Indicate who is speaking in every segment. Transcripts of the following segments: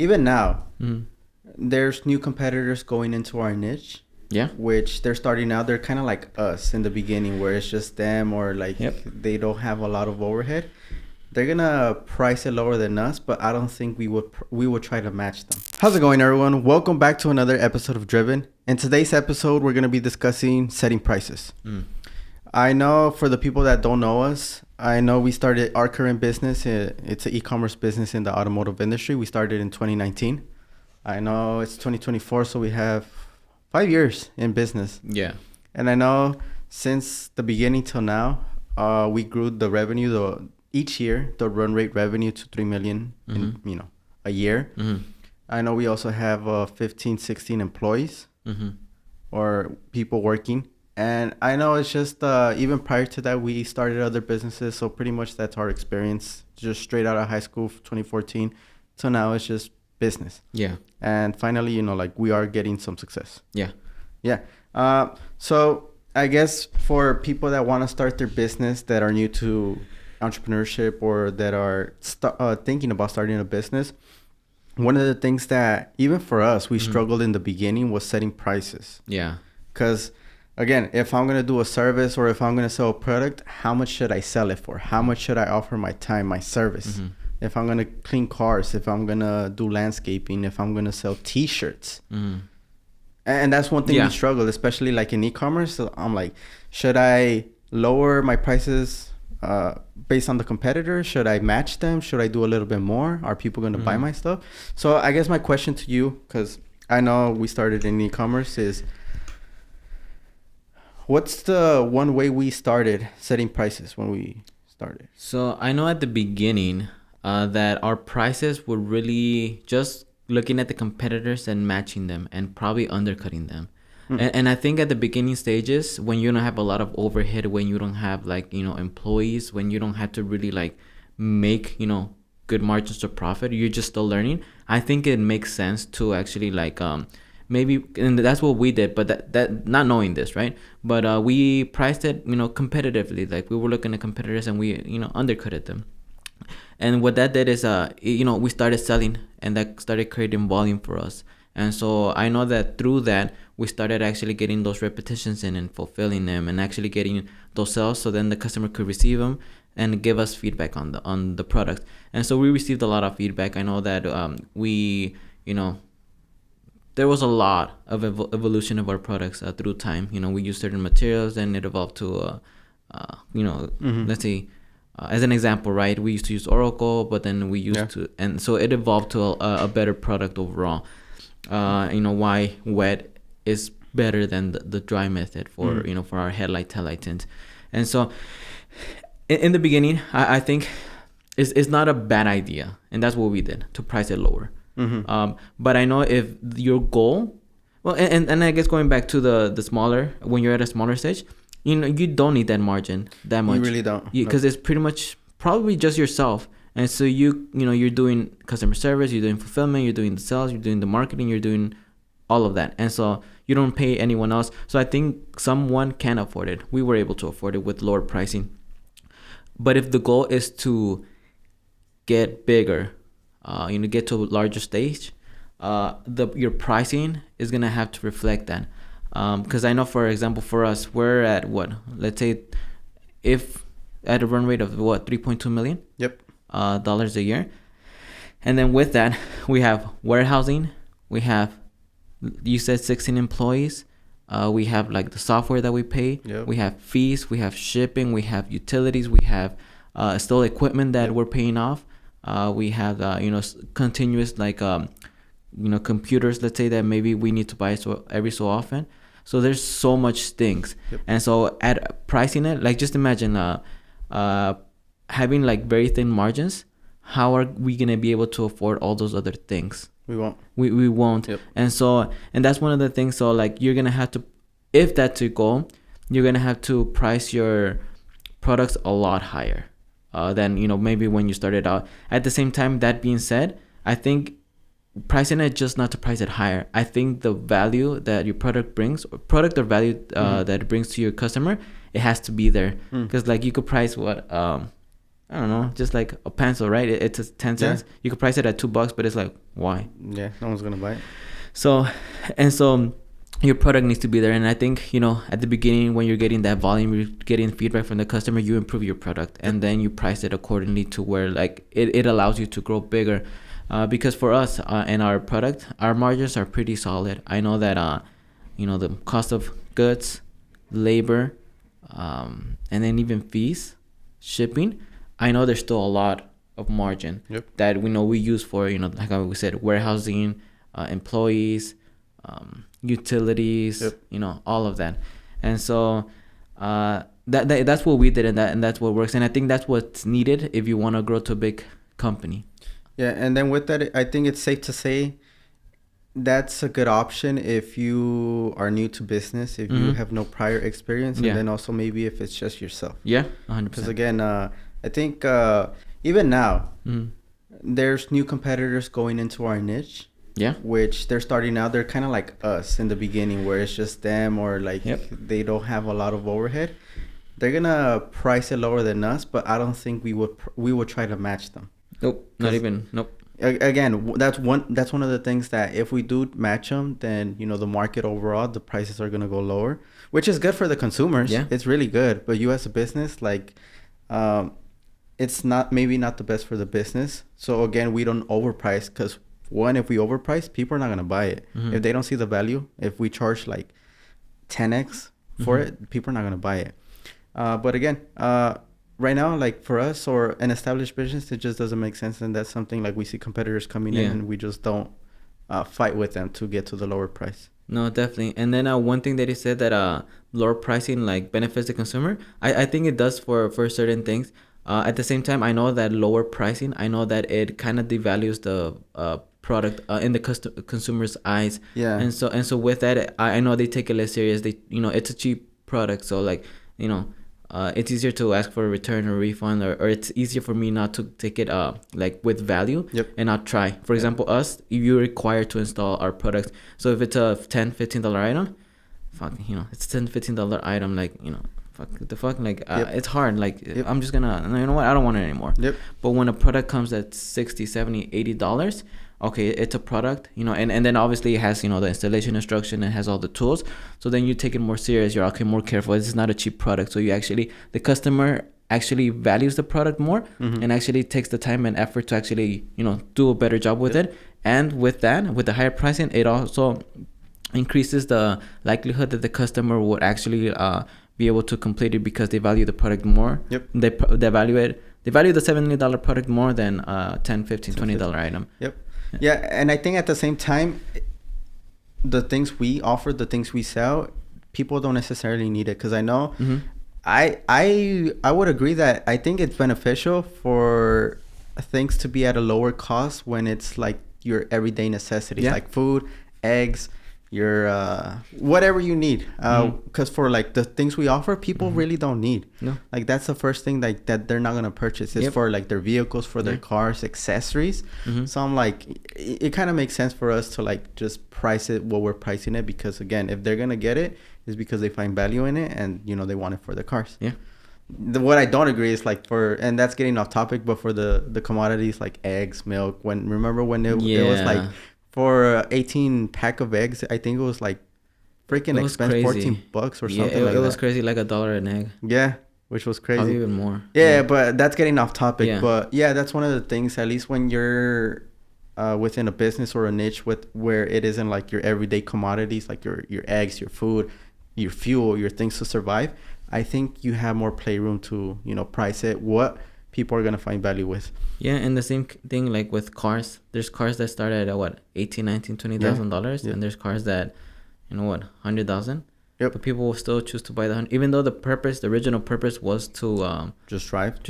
Speaker 1: even now, there's new competitors going into our niche.
Speaker 2: Yeah.
Speaker 1: Which they're starting out. They're kind of like us in the beginning, where it's just them, or like they don't have a lot of overhead. They're gonna price it lower than us, but I don't think we would try to match them. How's it going, everyone? Welcome back to another episode of Driven. In today's episode, we're gonna be discussing setting prices. I know for the people that don't know us, I know we started our current business. It's an e-commerce business in the automotive industry. We started in 2019. I know it's 2024, so we have 5 years in business.
Speaker 2: Yeah.
Speaker 1: And I know since the beginning till now, we grew the revenue each year, the run rate revenue to 3 million in, a year. I know we also have 15, 16 employees or people working. And I know it's just even prior to that, we started other businesses. So pretty much that's our experience, just straight out of high school, 2014. So now it's just business.
Speaker 2: Yeah.
Speaker 1: And finally, we are getting some success.
Speaker 2: Yeah.
Speaker 1: Yeah. So I guess for people that want to start their business, that are new to entrepreneurship, or that are thinking about starting a business, one of the things that even for us, we struggled in the beginning was setting prices.
Speaker 2: Yeah.
Speaker 1: Because again, if I'm going to do a service, or if I'm going to sell a product, how much should I sell it for? How much should I offer my time, my service? If I'm going to clean cars, if I'm going to do landscaping, if I'm going to sell t-shirts. And that's one thing we struggle, especially like in e-commerce. So I'm like, should I lower my prices based on the competitors? Should I match them? Should I do a little bit more? Are people going to buy my stuff? So I guess my question to you, because I know we started in e-commerce, is what's the one way we started setting prices when we started? So
Speaker 2: I know at the beginning that our prices were really just looking at the competitors and matching them and probably undercutting them. And I think at the beginning stages, when you don't have a lot of overhead, when you don't have employees, when you don't have to really make, good margins to profit, you're just still learning. I think it makes sense to actually maybe, and that's what we did, but that not knowing this, right? But we priced it, competitively. Like we were looking at competitors and we, undercutted them. And what that did is, we started selling, and that started creating volume for us. And so I know that through that, we started actually getting those repetitions in and fulfilling them and actually getting those sales. So then the customer could receive them and give us feedback on the product. And so we received a lot of feedback. I know that there was a lot of evolution of our products through time. We used certain materials, and it evolved to, let's say, as an example, right? We used to use Oracle, but then we used to, and so it evolved to a better product overall. Why wet is better than the dry method for, for our headlight, taillight tint. And so in the beginning, I think it's not a bad idea. And that's what we did, to price it lower. But I know if your goal, well, and I guess going back to the smaller, when you're at a smaller stage, you don't need that margin that much.
Speaker 1: You really don't.
Speaker 2: Because it's pretty much probably just yourself. And so you're doing customer service, you're doing fulfillment, you're doing the sales, you're doing the marketing, you're doing all of that. And so you don't pay anyone else. So I think someone can afford it. We were able to afford it with lower pricing. But if the goal is to get bigger, get to a larger stage, your pricing is going to have to reflect that. Because I know, for example, for us, we're at what? Let's say if at a run rate of what, 3.2 million?
Speaker 1: Yep.
Speaker 2: Dollars a year. And then with that, we have warehousing. We have, you said 16 employees. We have the software that we pay.
Speaker 1: Yep.
Speaker 2: We have fees. We have shipping. We have utilities. We have still equipment that we're paying off. We have continuous computers, let's say, that maybe we need to buy every so often. So there's so much things. Yep. And so at pricing it, just imagine having very thin margins. How are we going to be able to afford all those other things?
Speaker 1: We won't.
Speaker 2: We won't. Yep. And that's one of the things. So you're going to have to, if that's your goal, you're going to have to price your products a lot higher than, maybe when you started out. At the same time, that being said, I think pricing it just not to price it higher. I think the value that your product brings, or value that it brings to your customer, it has to be there. Because you could price what, I don't know, just like a pencil, right? It's a 10 cents. Yeah. You could price it at $2, but it's like, why?
Speaker 1: Yeah, no one's gonna buy it.
Speaker 2: So your product needs to be there. And I think, at the beginning, when you're getting that volume, you're getting feedback from the customer, you improve your product, and then you price it accordingly to where like it allows you to grow bigger. Because for us and our product, our margins are pretty solid. I know that, the cost of goods, labor, and then even fees, shipping, I know there's still a lot of margin that we use for, like we said, warehousing, employees, utilities, all of that. And so that's what we did, and that's what works. And I think that's what's needed if you want to grow to a big company.
Speaker 1: Yeah, and then with that, I think it's safe to say that's a good option if you are new to business, if you have no prior experience, and then also maybe if it's just yourself.
Speaker 2: Yeah, 100%.
Speaker 1: Because again, I think even now, there's new competitors going into our niche.
Speaker 2: Yeah.
Speaker 1: Which they're starting out. They're kind of like us in the beginning, where it's just them, or like they don't have a lot of overhead. They're gonna price it lower than us, but I don't think we would try to match them.
Speaker 2: Nope, not even. Nope.
Speaker 1: Again, that's one of the things that if we do match them, then the market overall, the prices are gonna go lower, which is good for the consumers. Yeah, it's really good. But you as a business, like, it's maybe not the best for the business. So again, we don't overprice, because one, if we overprice, people are not gonna buy it. If they don't see the value, if we charge like 10x for it, people are not gonna buy it. But again, right now, like for us or an established business, it just doesn't make sense, and that's something like we see competitors coming in, and we just don't fight with them to get to the lower price.
Speaker 2: No, definitely. And then one thing that he said, that lower pricing like benefits the consumer. I think it does for certain things. At the same time, I know that lower pricing, I know that it kind of devalues the product in the consumer's eyes. Yeah. And so with that, I know they take it less serious. They, it's a cheap product, so like, it's easier to ask for a return or refund, or it's easier for me not to take it like with value and not try. For example, us, you're required to install our products. So if it's a $10-15 item, it's $10-15 item, like, it's hard. Like, I'm just gonna, I don't want it anymore. But when a product comes at $60, $70, $80, okay, it's a product, and then obviously it has, the installation instruction, and has all the tools. So then you take it more serious. You're more careful. This is not a cheap product. So the customer actually values the product more, and actually takes the time and effort to actually, do a better job with it. And with that, with the higher pricing, it also increases the likelihood that the customer would actually be able to complete it, because they value the product more. They value it. They value the $70 product more than $10, $15, $20 item.
Speaker 1: Yeah, and I think at the same time, the things we offer, the things we sell, people don't necessarily need it. Because I know, I would agree that I think it's beneficial for things to be at a lower cost when it's like your everyday necessities, like food, eggs, your whatever you need. Because for like the things we offer, people really don't need. No. Like that's the first thing that they're not gonna purchase. It's for like their vehicles, for their cars, accessories. So I'm like, it kind of makes sense for us to like just price it what we're pricing it, because again, if they're gonna get it, it's because they find value in it, and they want it for their cars. What I don't agree is like and that's getting off topic, but for the commodities like eggs, milk. Remember when it was like, for 18 pack of eggs, I think it was like freaking expensive, $14 or something like that.
Speaker 2: It was crazy, like $1 an egg.
Speaker 1: Yeah, which was crazy.
Speaker 2: Probably even more.
Speaker 1: Yeah, but that's getting off topic. Yeah. But yeah, that's one of the things, at least when you're within a business or a niche where it isn't like your everyday commodities, like your eggs, your food, your fuel, your things to survive. I think you have more playroom to, price it what people are going to find value with.
Speaker 2: Yeah, and the same thing like with cars. There's cars that start at $18,000, $19,000, $20,000, and there's cars that, $100,000. But people will still choose to buy the 100, even though the original purpose was to
Speaker 1: just drive,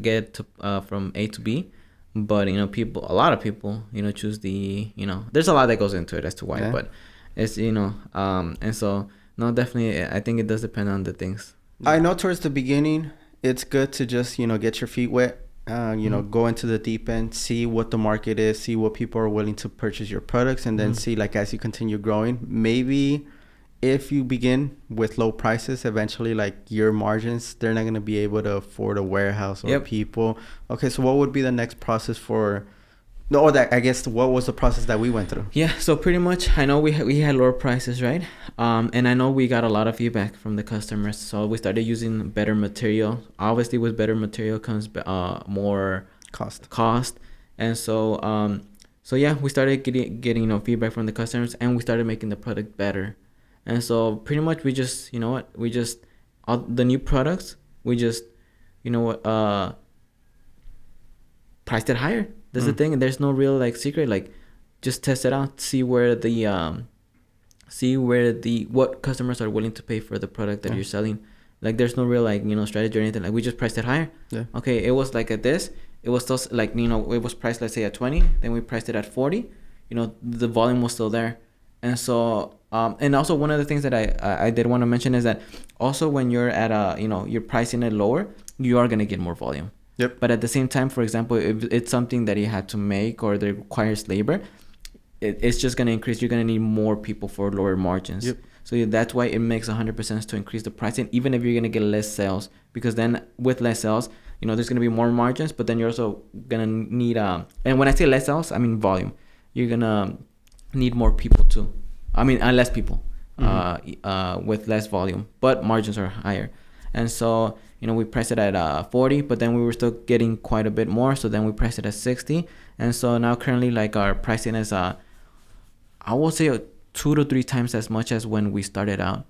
Speaker 2: get to from A to B. But a lot of people, choose the, there's a lot that goes into it as to why, but it's, and so no, definitely, I think it does depend on the things.
Speaker 1: I know towards the beginning, it's good to just, get your feet wet, go into the deep end, see what the market is, see what people are willing to purchase your products, and then see, like, as you continue growing, maybe if you begin with low prices, eventually, like, your margins, they're not going to be able to afford a warehouse or people. Okay, so what would be the next process for... No, that, I guess, what was the process that we went through?
Speaker 2: Yeah, so pretty much, I know we had lower prices, right? And I know we got a lot of feedback from the customers. So we started using better material. Obviously, with better material comes more cost. And so yeah, we started getting feedback from the customers, and we started making the product better. And so pretty much we just, all the new products, we just, priced it higher. That's the thing. And there's no real like secret. Like, just test it out, see where what customers are willing to pay for the product that you're selling. Like, there's no real like strategy or anything. Like, we just priced it higher. Yeah. Okay, it was like at this. It was still like it was priced, let's say, at 20. Then we priced it at 40. The volume was still there. And so and also one of the things that I did want to mention is that also when you're at you're pricing it lower, you are gonna get more volume. Yep. But at the same time, for example, if it's something that you had to make or that requires labor, it's just going to increase. You're going to need more people for lower margins. Yep. So that's why it makes 100% sense to increase the pricing, even if you're going to get less sales. Because then with less sales, there's going to be more margins, but then you're also going to need... and when I say less sales, I mean volume. You're going to need more people too. I mean, less people with less volume, but margins are higher. And so... we priced it at 40, but then we were still getting quite a bit more. So then we priced it at 60. And so now currently, like, our pricing is, I will say 2 to 3 times as much as when we started out.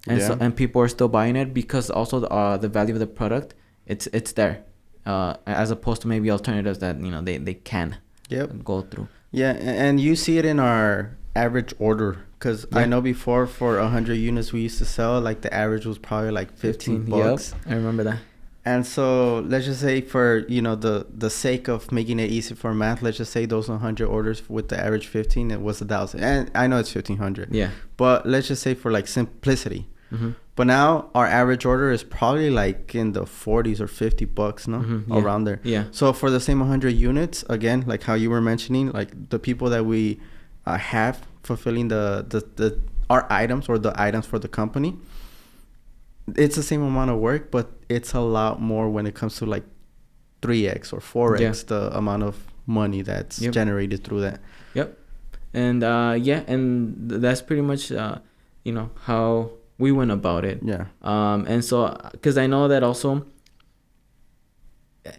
Speaker 2: And so, and people are still buying it because also the value of the product, it's there, as opposed to maybe alternatives that, they can go through.
Speaker 1: Yeah. And you see it in our average order. Because I know before, for 100 units we used to sell, like, the average was probably like 15 bucks.
Speaker 2: Yep, I remember that.
Speaker 1: And so let's just say, for the sake of making it easy for math, let's just say those 100 orders with the average 15, it was 1,000. And I know it's 1,500. Yeah. But let's just say for like simplicity. Mm-hmm. But now our average order is probably like in the 40s or 50 bucks, no? Mm-hmm. Around there. Yeah. So for the same 100 units, again, like how you were mentioning, like the people that we have fulfilling our items or the items for the company, it's the same amount of work, but it's a lot more when it comes to like 3x or 4x the amount of money that's generated through that. Yep.
Speaker 2: And and that's pretty much how we went about it. Yeah. And so, because I know that also,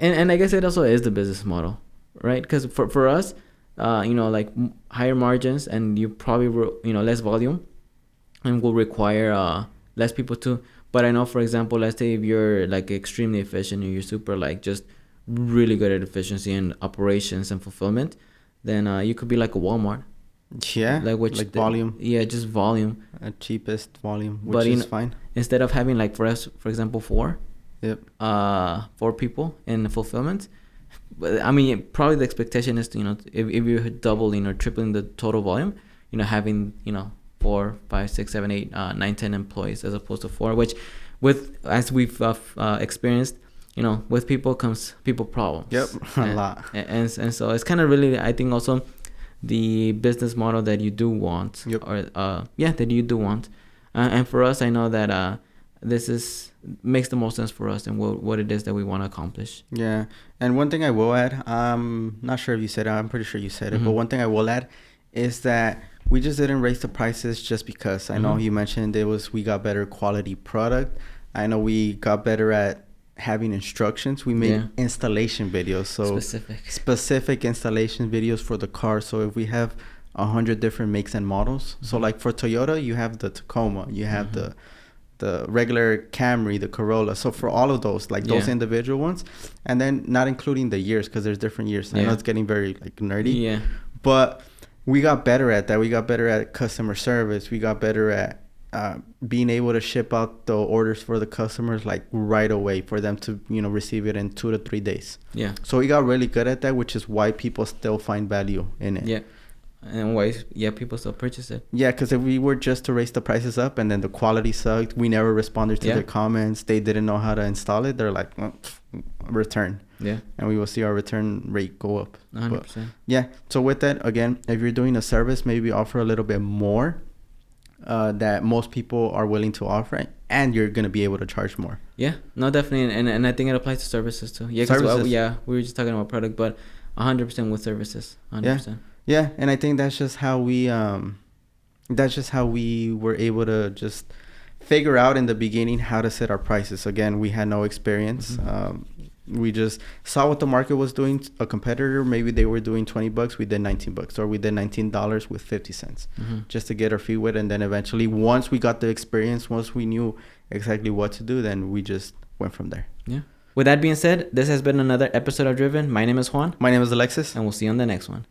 Speaker 2: and I guess it also is the business model, right? Because for us, like higher margins, and you probably less volume, and will require less people too. But I know, for example, let's say if you're like extremely efficient and you're super like just really good at efficiency and operations and fulfillment, then you could be like a Walmart.
Speaker 1: Yeah, like volume.
Speaker 2: Yeah, just volume.
Speaker 1: Cheapest volume, which is fine.
Speaker 2: Instead of having like for us, for example, 4 people in fulfillment. But I mean, probably the expectation is to, if you're doubling or tripling the total volume, having 4, 5, 6, 7, 8, 9, 10 employees as opposed to 4. Which, as we've experienced, with people comes people problems.
Speaker 1: Yep, a lot.
Speaker 2: And so it's kind of really, I think, also the business model that you do want, that you do want, and for us, I know that this makes the most sense for us and what it is that we want to accomplish.
Speaker 1: Yeah. And one thing I will add, I'm not sure if you said it, I'm pretty sure you said it, but one thing I will add is that we just didn't raise the prices just because. I know you mentioned we got better quality product. I know we got better at having instructions. We made installation videos, so specific installation videos for the car. So if we have 100 different makes and models, so like for Toyota, you have the Tacoma, you have the regular Camry, the Corolla. So for all of those, like those individual ones, and then not including the years, because there's different years. I know it's getting very like nerdy. Yeah. But we got better at that. We got better at customer service. We got better at being able to ship out the orders for the customers like right away for them to receive it in 2 to 3 days. Yeah. So we got really good at that, which is why people still find value in it.
Speaker 2: Yeah. And why people still purchase it.
Speaker 1: Yeah, because if we were just to raise the prices up and then the quality sucked, we never responded to their comments, they didn't know how to install it, they're like, return. Yeah. And we will see our return rate go up. 100%. But, yeah. So with that, again, if you're doing a service, maybe offer a little bit more that most people are willing to offer, and you're gonna be able to charge more.
Speaker 2: Yeah, no, definitely, and I think it applies to services too. Yeah,
Speaker 1: services.
Speaker 2: We were just talking about product, but 100% with services, 100%.
Speaker 1: Yeah, and I think that's just how we were able to just figure out in the beginning how to set our prices. Again, we had no experience. We just saw what the market was doing. A competitor, maybe they were doing $20, we did $19, or we did $19 with 50 cents, just to get our feet wet. And then eventually, once we got the experience, once we knew exactly what to do, then we just went from there.
Speaker 2: Yeah. With that being said, this has been another episode of Driven. My name is Juan.
Speaker 1: My name is Alexis.
Speaker 2: And we'll see you on the next one.